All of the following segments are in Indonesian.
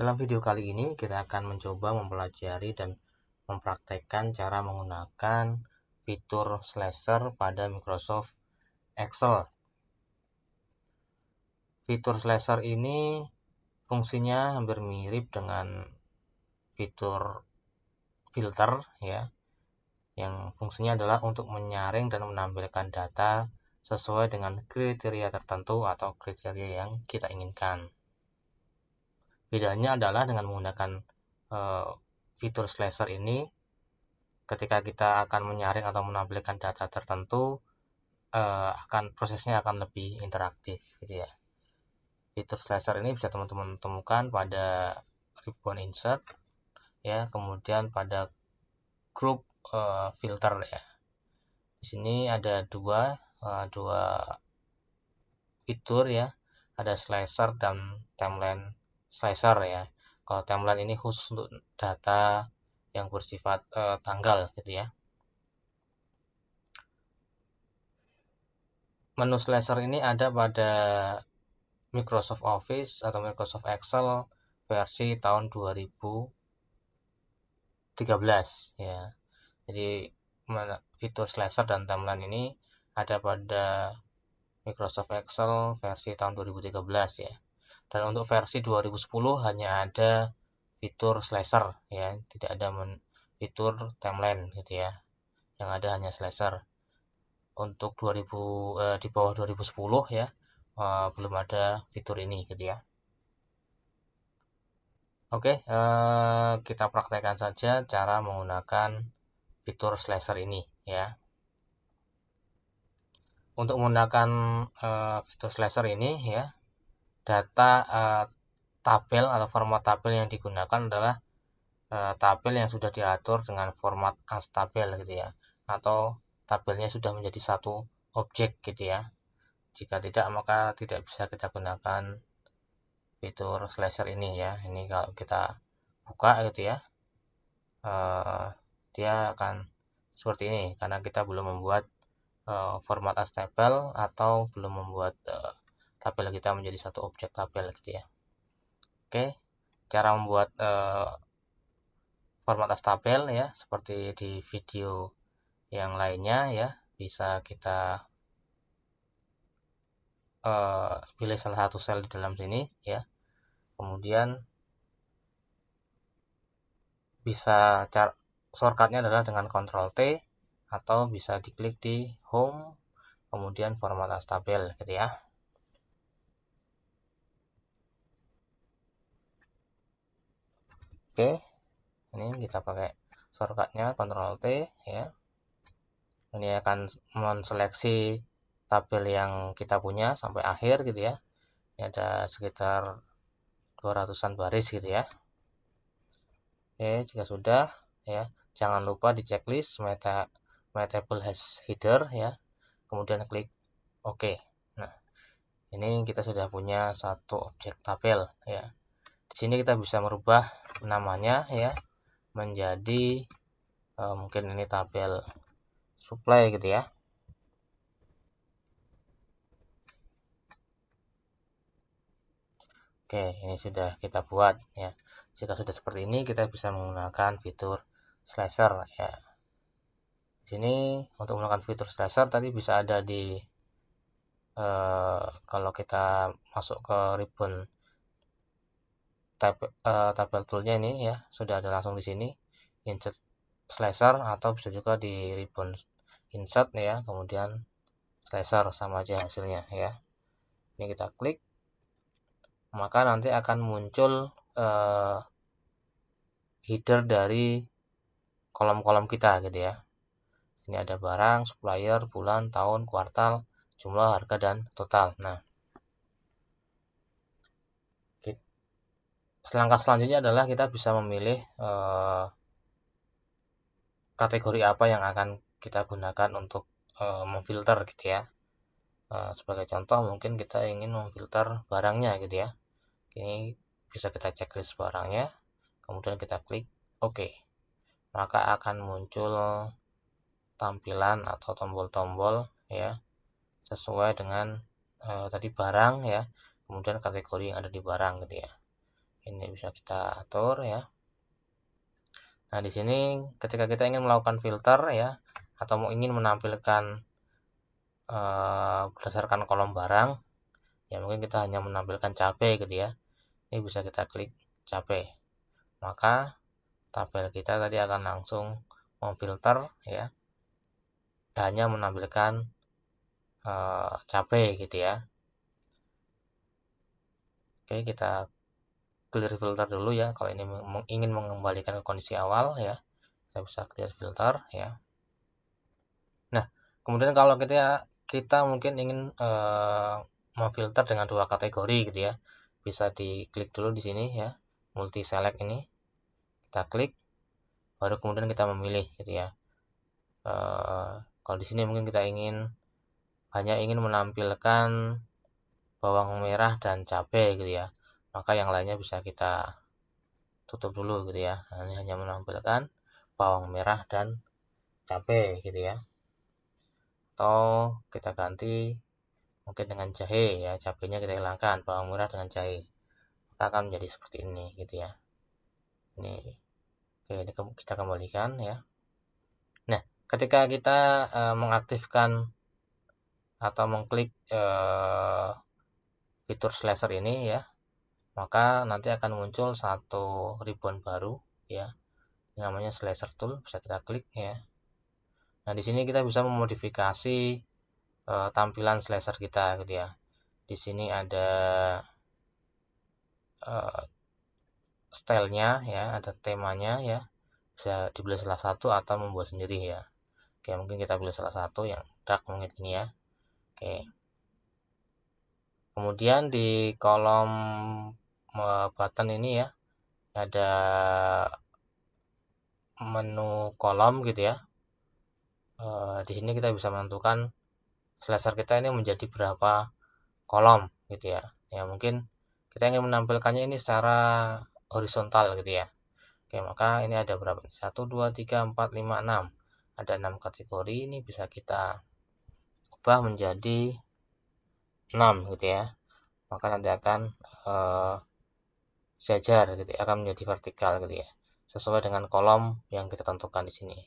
Dalam video kali ini kita akan mencoba mempelajari dan mempraktekkan cara menggunakan fitur slasher pada Microsoft Excel. Fitur slasher ini fungsinya hampir mirip dengan fitur filter ya, yang fungsinya adalah untuk menyaring dan menampilkan data sesuai dengan kriteria tertentu atau kriteria yang kita inginkan. Bedanya adalah dengan menggunakan fitur slasher ini, ketika kita akan menyaring atau menampilkan data tertentu, prosesnya akan lebih interaktif gitu ya. Fitur slasher ini bisa teman-teman temukan pada ribbon insert ya, kemudian pada group filter ya. Di sini ada dua fitur ya, ada slasher dan timeline slasher ya. Kalau timeline ini khusus untuk data yang bersifat tanggal gitu ya. Menu slasher ini ada pada Microsoft Office atau Microsoft Excel versi tahun 2013 ya. Jadi fitur slasher dan timeline ini ada pada Microsoft Excel versi tahun 2013 ya. Dan untuk versi 2010 hanya ada fitur slasher ya, tidak ada fitur timeline gitu ya. Yang ada hanya slasher. Untuk di bawah 2010 ya, belum ada fitur ini gitu ya. Oke, kita praktekkan saja cara menggunakan fitur slasher ini ya. Untuk menggunakan fitur slasher ini ya, data tabel atau format tabel yang digunakan adalah tabel yang sudah diatur dengan format as tabel gitu ya, atau tabelnya sudah menjadi satu objek gitu ya. Jika tidak, maka tidak bisa kita gunakan fitur slasher ini ya. Ini kalau kita buka gitu ya, dia akan seperti ini karena kita belum membuat format as tabel atau belum membuat tabel kita menjadi satu objek tabel gitu ya. Oke, cara membuat format as tabel ya, seperti di video yang lainnya ya, bisa kita pilih salah satu sel di dalam sini ya, kemudian bisa shortcutnya adalah dengan Ctrl T, atau bisa diklik di Home kemudian format as tabel gitu ya. Oke, ini kita pakai shortcutnya Ctrl T ya. Ini akan menseleksi tabel yang kita punya sampai akhir gitu ya. Ini ada sekitar 200-an baris gitu ya. Oke, jika sudah ya, jangan lupa di checklist my table has header ya, kemudian klik OK. Nah, ini kita sudah punya satu objek tabel ya. Di sini kita bisa merubah namanya ya menjadi mungkin ini tabel supply gitu ya. Oke, ini sudah kita buat ya. Jika sudah seperti ini, kita bisa menggunakan fitur slasher ya. Di sini untuk menggunakan fitur slasher tadi bisa ada di kalau kita masuk ke ribbon tabel toolnya ini ya, sudah ada langsung di sini insert slasher, atau bisa juga di ribbon insert ya, kemudian slasher, sama aja hasilnya ya. Ini kita klik, maka nanti akan muncul header dari kolom-kolom kita gitu ya. Ini ada barang, supplier, bulan, tahun, kuartal, jumlah, harga, dan total. Nah, langkah selanjutnya adalah kita bisa memilih kategori apa yang akan kita gunakan untuk memfilter gitu ya. Sebagai contoh, mungkin kita ingin memfilter barangnya gitu ya. Ini bisa kita checklist barangnya, kemudian kita klik OK. Maka akan muncul tampilan atau tombol-tombol ya, sesuai dengan tadi barang ya, kemudian kategori yang ada di barang gitu ya. Ini bisa kita atur ya. Nah, di sini ketika kita ingin melakukan filter ya, atau ingin menampilkan berdasarkan kolom barang, ya mungkin kita hanya menampilkan cabe gitu ya. Ini bisa kita klik cabe. Maka tabel kita tadi akan langsung memfilter ya, hanya menampilkan cabe gitu ya. Oke, kita clear filter dulu ya. Kalau ini ingin mengembalikan ke kondisi awal ya, kita bisa clear filter ya. Nah, kemudian kalau kita mungkin ingin memfilter dengan dua kategori gitu ya, bisa diklik dulu di sini ya, multi select ini, kita klik, baru kemudian kita memilih gitu ya. Kalau di sini mungkin kita hanya ingin menampilkan bawang merah dan cabai gitu ya, maka yang lainnya bisa kita tutup dulu gitu ya. Nah, ini hanya menampilkan bawang merah dan cabai gitu ya. Atau kita ganti mungkin dengan jahe ya, cabenya kita hilangkan, bawang merah dengan jahe, maka akan menjadi seperti ini gitu ya. Ini oke, ini kita kembalikan ya. Nah, ketika kita mengaktifkan atau mengklik fitur slasher ini ya, maka nanti akan muncul satu ribbon baru ya, namanya slasher tool, bisa kita klik ya. Nah, di sini kita bisa memodifikasi tampilan slasher kita gitu ya. Di sini ada stylenya ya, ada temanya ya, bisa dipilih salah satu atau membuat sendiri ya. Oke, mungkin kita pilih salah satu yang dark mungkin ini ya. Oke, kemudian di kolom button ini ya, ada menu kolom gitu ya. Di sini kita bisa menentukan slasher kita ini menjadi berapa kolom gitu ya. Ya mungkin kita ingin menampilkannya ini secara horizontal gitu ya. Oke, maka ini ada berapa? 1, 2, 3, 4, 5, 6. Ada 6 kategori, ini bisa kita ubah menjadi 6 gitu ya. Maka nanti akan sejajar gitu ya, akan menjadi vertikal gitu ya. Sesuai dengan kolom yang kita tentukan di sini.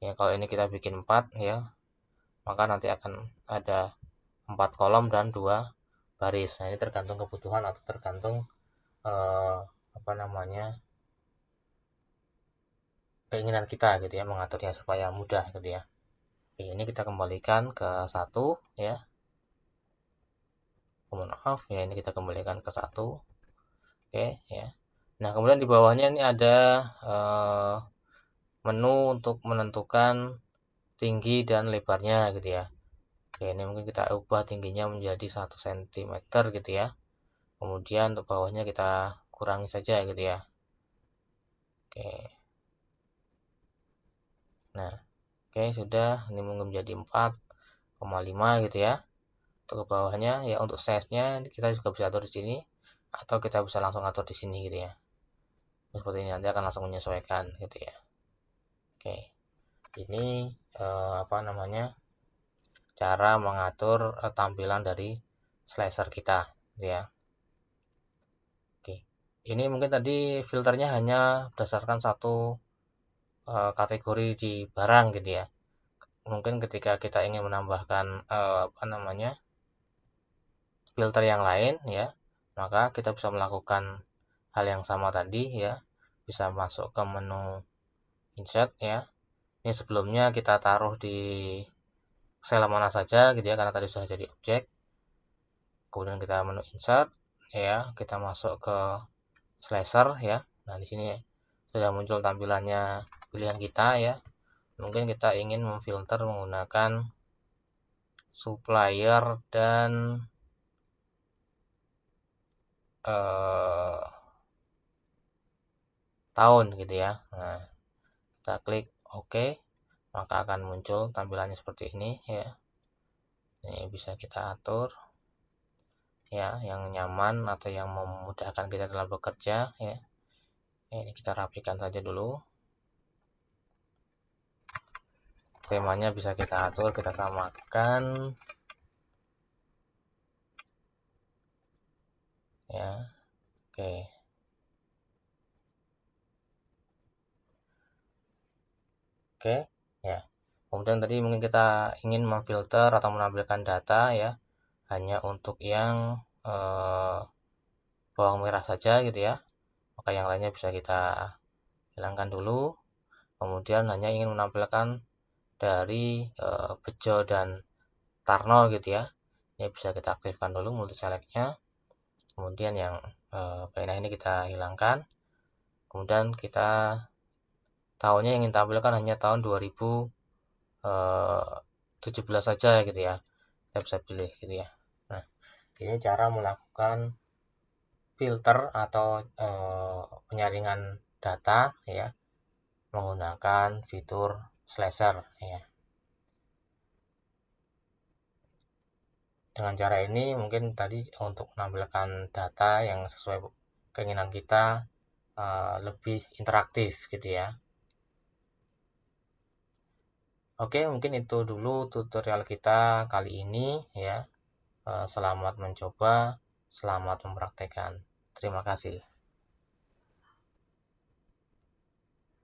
Ya, kalau ini kita bikin 4 ya, maka nanti akan ada 4 kolom dan 2 baris. Nah, ini tergantung kebutuhan atau tergantung apa namanya, keinginan kita gitu ya, mengaturnya supaya mudah gitu ya. Oke, ini kita kembalikan ke 1 ya. Maaf ya, ini kita kembalikan ke 1. Oke ya. Nah, kemudian di bawahnya ini ada menu untuk menentukan tinggi dan lebarnya gitu ya. Oke, ini mungkin kita ubah tingginya menjadi 1 cm gitu ya. Kemudian untuk bawahnya kita kurangi saja gitu ya. Oke. Nah, oke sudah, ini mungkin menjadi 4,5 gitu ya. Untuk ke bawahnya ya, untuk size-nya kita juga bisa atur di sini atau kita bisa langsung atur di sini gitu ya. Seperti ini nanti akan langsung menyesuaikan gitu ya. Oke. Ini apa namanya? Cara mengatur tampilan dari slasher kita gitu ya. Oke. Ini mungkin tadi filternya hanya berdasarkan satu kategori di barang gitu ya. Mungkin ketika kita ingin menambahkan apa namanya? Filter yang lain ya, maka kita bisa melakukan hal yang sama tadi ya. Bisa masuk ke menu insert ya. Ini sebelumnya kita taruh di sel mana saja gitu ya, karena tadi sudah jadi objek. Kemudian kita menu insert ya, kita masuk ke slasher ya. Nah, di sini sudah muncul tampilannya pilihan kita ya. Mungkin kita ingin memfilter menggunakan supplier dan tahun gitu ya. Nah, kita klik OK, maka akan muncul tampilannya seperti ini ya. Ini bisa kita atur ya, yang nyaman atau yang memudahkan kita dalam bekerja ya. Ini kita rapikan saja dulu. Temanya bisa kita atur, kita samakan ya. Oke. Oke, ya. Kemudian tadi mungkin kita ingin memfilter atau menampilkan data ya hanya untuk yang bawang merah saja gitu ya. Maka yang lainnya bisa kita hilangkan dulu. Kemudian hanya ingin menampilkan dari bejo dan tarno gitu ya. Ini bisa kita aktifkan dulu multi select-nya. Kemudian yang PNA ini kita hilangkan. Kemudian kita tahunnya yang ingin tampilkan hanya tahun 2017 saja gitu ya. Kita bisa pilih gitu ya. Nah, ini cara melakukan filter atau penyaringan data ya menggunakan fitur slasher ya. Dengan cara ini mungkin tadi untuk menampilkan data yang sesuai keinginan kita lebih interaktif gitu ya. Oke, mungkin itu dulu tutorial kita kali ini ya. Selamat mencoba, selamat mempraktekkan. Terima kasih.